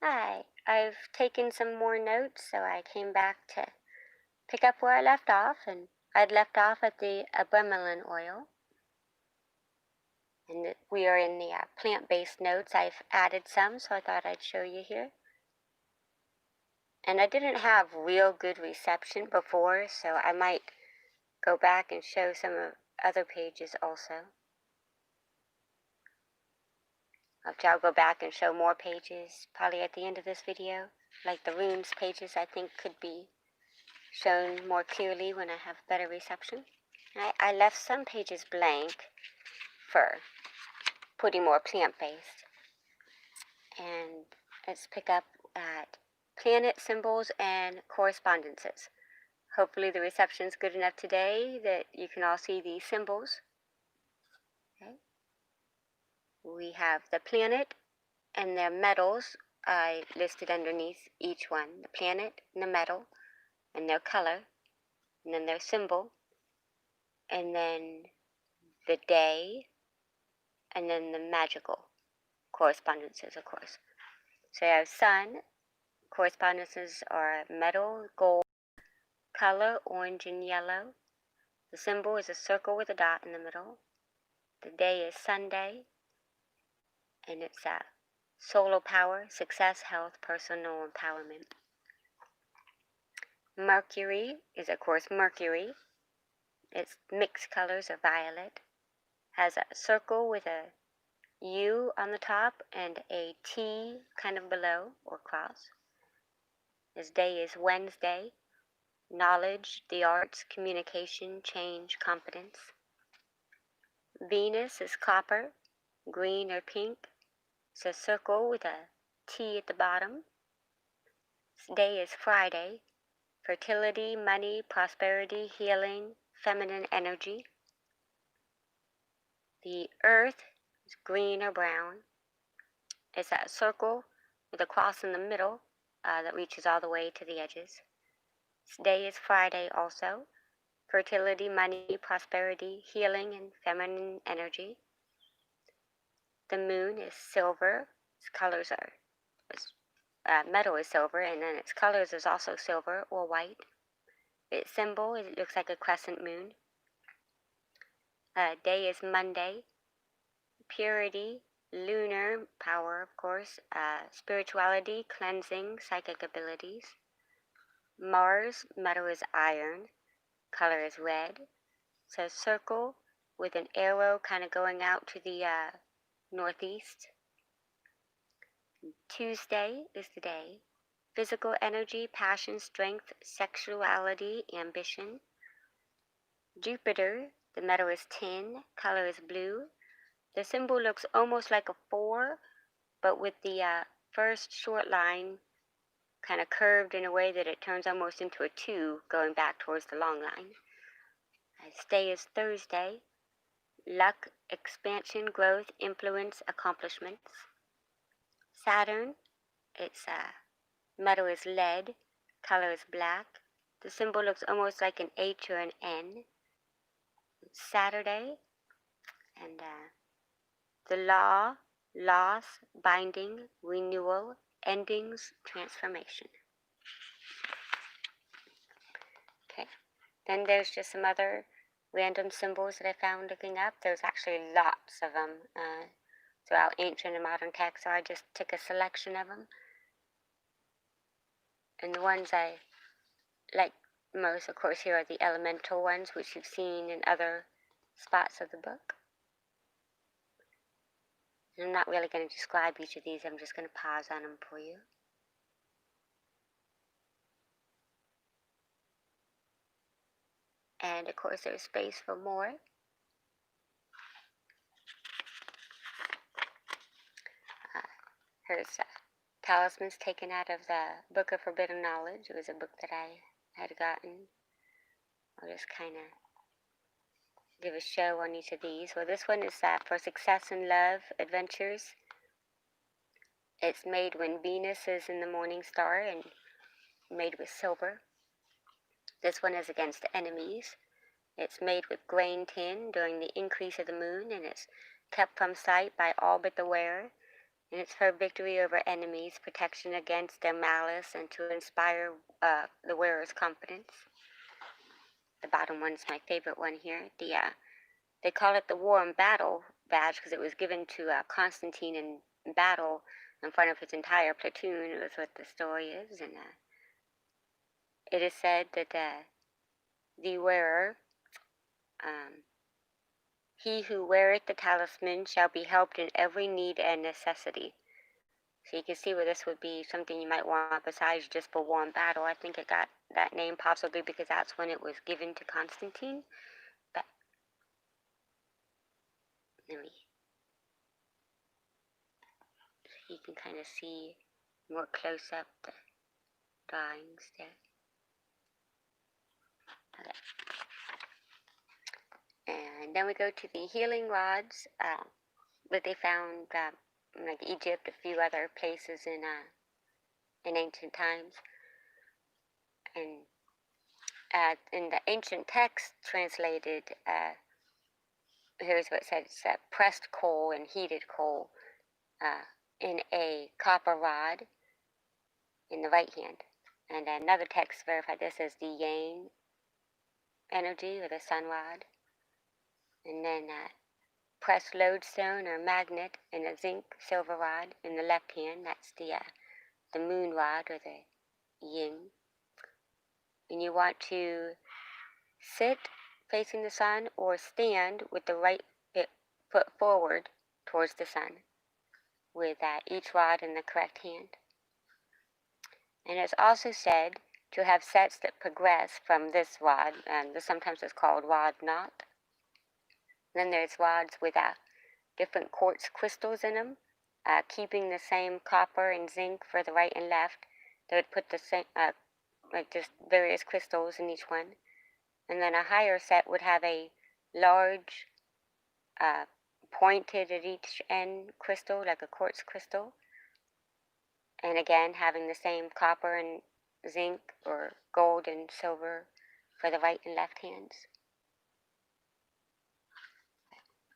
Hi, I've taken some more notes, so I came back to pick up where I left off, and I'd left off at the bromelain oil. And we are in the plant-based notes. I've added some, so I thought I'd show you here. And I didn't have real good reception before, so I might go back and show some of other pages also. I'll go back and show more pages, probably at the end of this video. Like the runes pages, I think could be shown more clearly when I have better reception. I left some pages blank for putting more plant-based. And let's pick up at planet symbols and correspondences. Hopefully the reception's good enough today that you can all see these symbols. Okay. We have the planet and their metals I listed underneath each one. The planet and the metal and their color, and then their symbol, and then the day, and then the magical correspondences, of course. So you have sun, correspondences are metal, gold, color, orange, and yellow. The symbol is a circle with a dot in the middle. The day is Sunday, and it's solar power, success, health, personal empowerment. Mercury is, of course, Mercury. Its mixed colors are violet. Has a circle with a U on the top and a T kind of below, or cross. His day is Wednesday. Knowledge, the arts, communication, change, competence. Venus is copper, green or pink. It's a circle with a T at the bottom. This day is Friday. Fertility, money, prosperity, healing, feminine energy. The earth is green or brown. It's a circle with a cross in the middle that reaches all the way to the edges. This day is Friday also. Fertility, money, prosperity, healing, and feminine energy. The moon is silver. Its colors are, metal is silver, and then its colors is also silver or white. Its symbol, it looks like a crescent moon. Day is Monday. Purity, lunar power, of course, spirituality, cleansing, psychic abilities. Mars, metal is iron, color is red. It's a circle with an arrow kind of going out to the northeast. Tuesday is the day. Physical energy, passion, strength, sexuality, ambition. Jupiter, the metal is tin, color is blue. The symbol looks almost like a 4, but with the first short line kind of curved in a way that it turns almost into a 2 going back towards the long line. This day is Thursday. Luck, expansion, growth, influence, accomplishments. Saturn, its metal is lead, color is black. The symbol looks almost like an H or an N. It's Saturday, and the law, loss, binding, renewal, endings, transformation. Okay, then there's just some other random symbols that I found looking up. There's actually lots of them throughout ancient and modern texts, so I just took a selection of them. And the ones I like most, of course, here are the elemental ones, which you've seen in other spots of the book. And I'm not really going to describe each of these, I'm just going to pause on them for you. And of course, there's space for more. Here's talismans taken out of the Book of Forbidden Knowledge. It was a book that I had gotten. I'll just kind of give a show on each of these. Well, this one is for success in love, adventures. It's made when Venus is in the morning star and made with silver. This one is against enemies. It's made with grain tin during the increase of the moon, and it's kept from sight by all but the wearer. And it's for victory over enemies, protection against their malice, and to inspire the wearer's confidence. The bottom one's my favorite one here. They call it the War and Battle badge because it was given to Constantine in battle in front of his entire platoon. It was what the story is, and it is said that the wearer, he who weareth the talisman shall be helped in every need and necessity. So you can see where this would be something you might want besides just for war and battle. I think it got that name possibly because that's when it was given to Constantine. But let me, so you can kind of see more close up the drawings there. Okay. And then we go to the healing rods that they found like Egypt, a few other places in ancient times. And in the ancient text translated, here's what it says: it's pressed coal and heated coal in a copper rod in the right hand. And another text verified this as the yang energy or the sun rod. And then pressed lodestone or magnet in a zinc silver rod in the left hand. That's the moon rod or the yin. And you want to sit facing the sun or stand with the right foot forward towards the sun with each rod in the correct hand. And it's also said to have sets that progress from this rod, and this sometimes is called rod knot. Then there's rods with different quartz crystals in them, keeping the same copper and zinc for the right and left. They would put the same, like just various crystals in each one. And then a higher set would have a large, pointed at each end crystal, like a quartz crystal. And again, having the same copper and zinc or gold and silver for the right and left hands.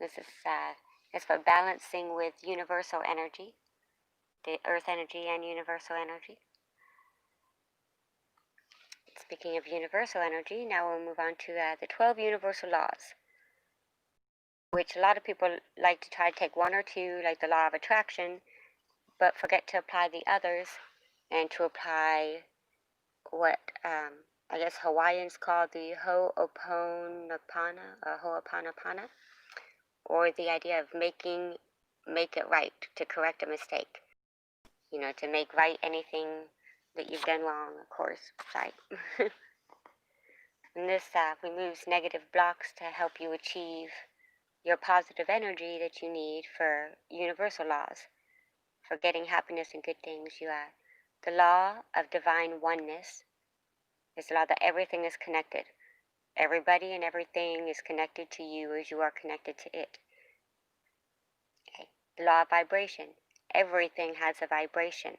This is for balancing with universal energy, the earth energy and universal energy. Speaking of universal energy, now we'll move on to the 12 universal laws, which a lot of people like to try to take one or two, like the law of attraction, but forget to apply the others and to apply what I guess Hawaiians call the Ho'oponopono, or the idea of make it right, to correct a mistake. You know, to make right anything that you've done wrong, of course. Sorry. And this removes negative blocks to help you achieve your positive energy that you need for universal laws, for getting happiness and good things. The law of divine oneness is the law that everything is connected. Everybody and everything is connected to you as you are connected to it. Okay. The law of vibration. Everything has a vibration,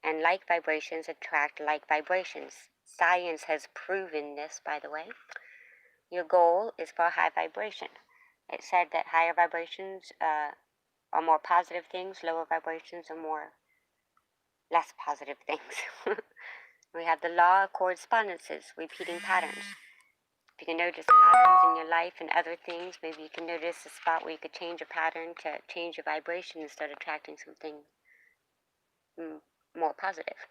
and like vibrations attract like vibrations. Science has proven this, by the way. Your goal is for high vibration. It said that higher vibrations are more positive things, lower vibrations are less positive things. We have the law of correspondences, repeating patterns. If you can notice patterns in your life and other things, maybe you can notice a spot where you could change a pattern to change your vibration and start attracting something more positive.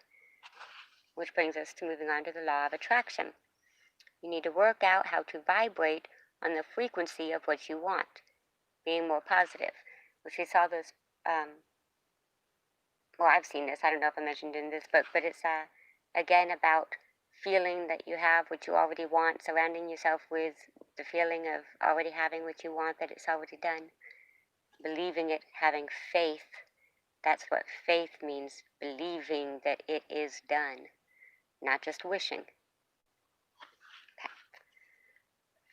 Which brings us to moving on to the law of attraction. You need to work out how to vibrate on the frequency of what you want, being more positive. Which we saw this, well, I've seen this, I don't know if I mentioned in this book, but it's again about feeling that you have what you already want, surrounding yourself with the feeling of already having what you want, that it's already done. Believing it, having faith. That's what faith means, believing that it is done, not just wishing. Okay.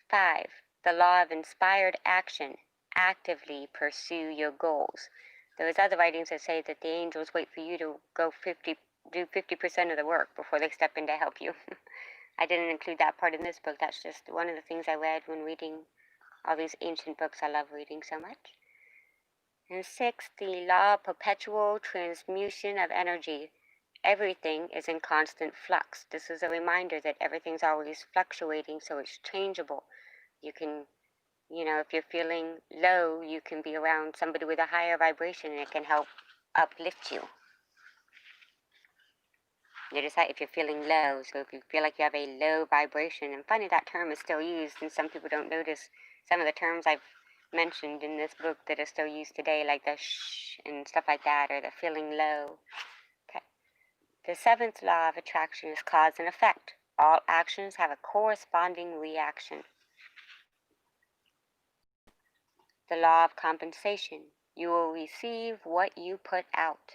5. The law of inspired action. Actively pursue your goals. There's other writings that say that the angels wait for you to do 50% of the work before they step in to help you. I didn't include that part in this book. That's just one of the things I read when reading all these ancient books I love reading so much. And 6, the law of perpetual transmutation of energy. Everything is in constant flux. This is a reminder that everything's always fluctuating, so it's changeable. You can, if you're feeling low, you can be around somebody with a higher vibration and it can help uplift you. You decide if you're feeling low. So if you feel like you have a low vibration, and funny that term is still used, and some people don't notice some of the terms I've mentioned in this book that are still used today, like the shh and stuff like that, or the feeling low. Okay. The 7th law of attraction is cause and effect. All actions have a corresponding reaction. The law of compensation. You will receive what you put out.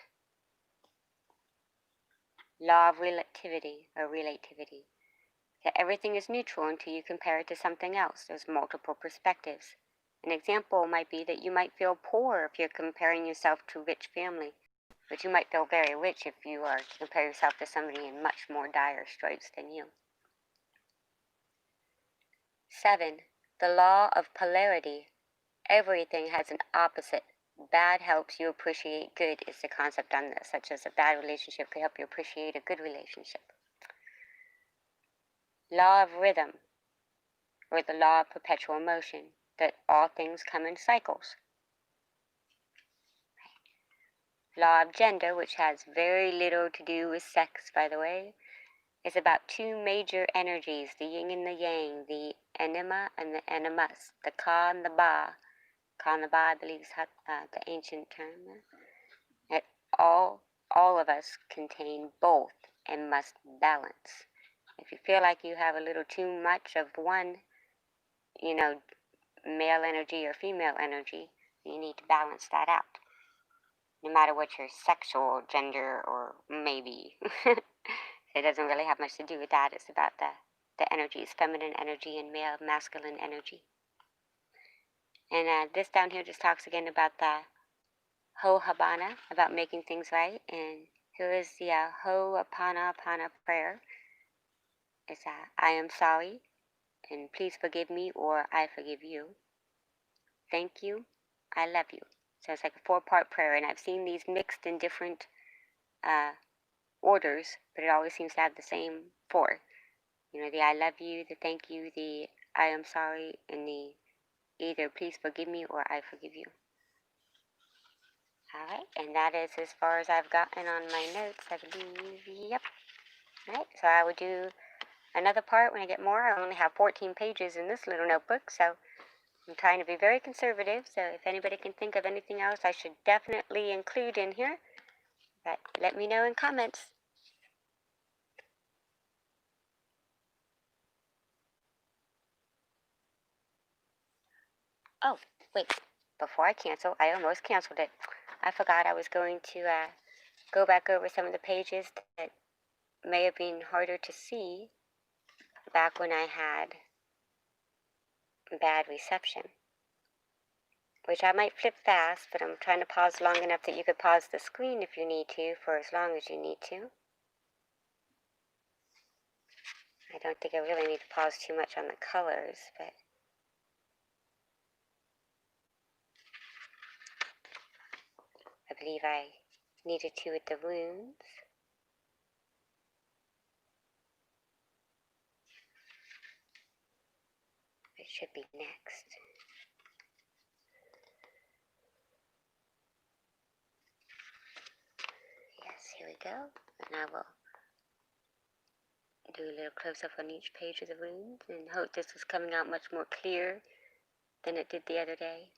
Law of relativity, that everything is neutral until you compare it to something else. There's multiple perspectives. An example might be that you might feel poor if you're comparing yourself to a rich family, but you might feel very rich if you are to compare yourself to somebody in much more dire straits than you. 7, the law of polarity. Everything has an opposite. Bad helps you appreciate good is the concept on this, such as a bad relationship could help you appreciate a good relationship. Law of rhythm, or the law of perpetual motion, that all things come in cycles. Law of gender, which has very little to do with sex, by the way, is about 2 major energies, the yin and the yang, the anima and the animus, the ka and the ba. Ka and the ba, I believe, is the ancient term. That all of us contain both and must balance. If you feel like you have a little too much of one, male energy or female energy, you need to balance that out. No matter what your sexual gender or maybe. It doesn't really have much to do with that. It's about the energies, feminine energy and male, masculine energy. And this down here just talks again about the Ho'oponopono, about making things right. And here is the Ho'oponopono prayer. It's I am sorry, and please forgive me, or I forgive you. Thank you, I love you. So it's like a 4-part prayer, and I've seen these mixed in different orders, but it always seems to have the same 4. The I love you, the thank you, the I am sorry, and the either please forgive me or I forgive you. Alright, and that is as far as I've gotten on my notes, I believe. Yep. Alright, so I will do another part when I get more. I only have 14 pages in this little notebook, so I'm trying to be very conservative, so if anybody can think of anything else I should definitely include in here, but let me know in comments. Oh, wait, before I cancel, I almost canceled it. I forgot I was going to go back over some of the pages that may have been harder to see back when I had bad reception, which I might flip fast, but I'm trying to pause long enough that you could pause the screen if you need to for as long as you need to. I don't think I really need to pause too much on the colors, but I believe I needed to with the runes. It should be next. Yes, here we go. And I will do a little close-up on each page of the runes and hope this is coming out much more clear than it did the other day.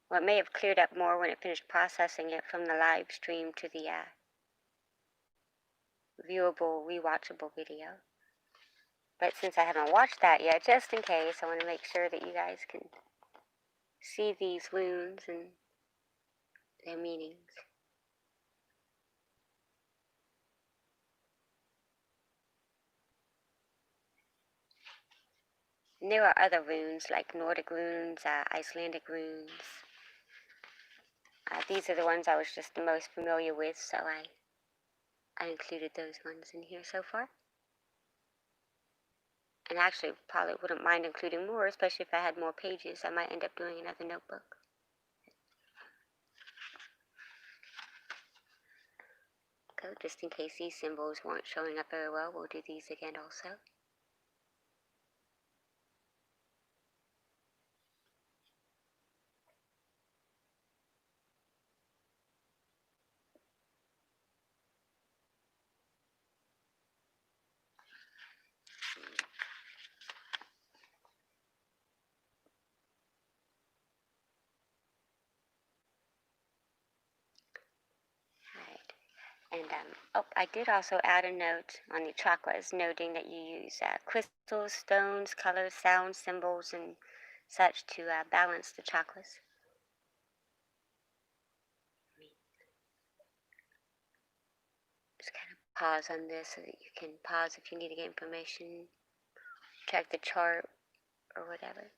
Well, it may have cleared up more when it finished processing it from the live stream to the viewable, rewatchable video. But since I haven't watched that yet, just in case, I want to make sure that you guys can see these runes and their meanings. And there are other runes like Nordic runes, Icelandic runes. These are the ones I was just the most familiar with, so I included those ones in here so far. And actually probably wouldn't mind including more, especially if I had more pages. I might end up doing another notebook. also, just in case these symbols weren't showing up very well, we'll do these again also. Right. And oh, I did also add a note on the chakras, noting that you use crystals, stones, colors, sounds, symbols, and such to balance the chakras. Just kind of pause on this so that you can pause if you need to get information, check the chart, or whatever.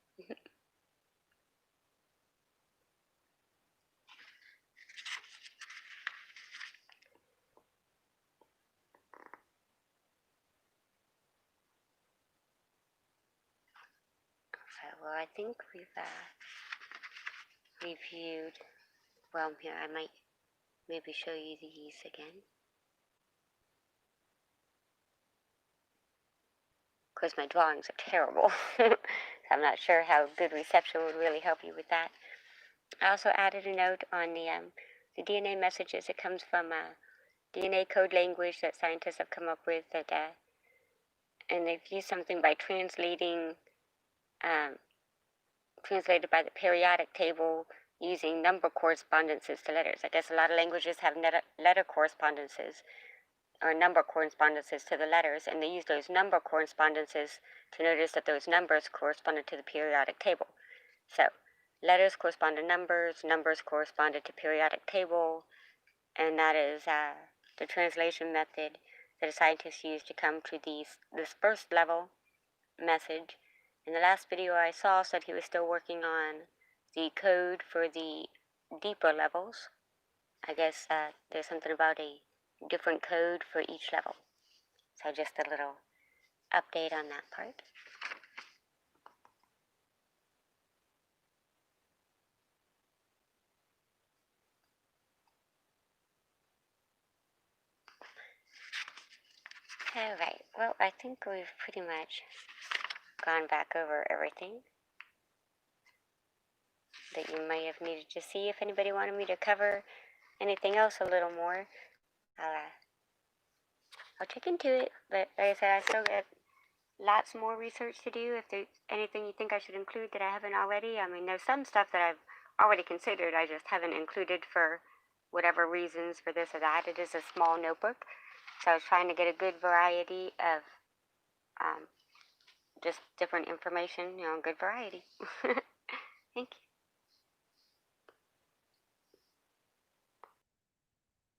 Okay, well, I think we've reviewed. Well, here, I might maybe show you these again. Of course, my drawings are terrible. I'm not sure how good reception would really help you with that. I also added a note on the DNA messages. It comes from DNA code language that scientists have come up with, that and they've used something by translating, translated by the periodic table using number correspondences to letters. I guess a lot of languages have letter correspondences or number correspondences to the letters, and they use those number correspondences to notice that those numbers corresponded to the periodic table. So, letters correspond to numbers, numbers corresponded to periodic table, and that is the translation method that a scientist used to come to this first level message. In the last video I saw said he was still working on the code for the deeper levels. I guess there's something about a different code for each level. So just a little update on that part. Alright, well, I think we've pretty much gone back over everything that you might have needed to see. If anybody wanted me to cover anything else a little more, I'll check into it. But like I said, I still got lots more research to do. If there's anything you think I should include that I haven't already, I mean, there's some stuff that I've already considered, I just haven't included for whatever reasons, for this or that. It is a small notebook, so I was trying to get a good variety of just different information, good variety. Thank you.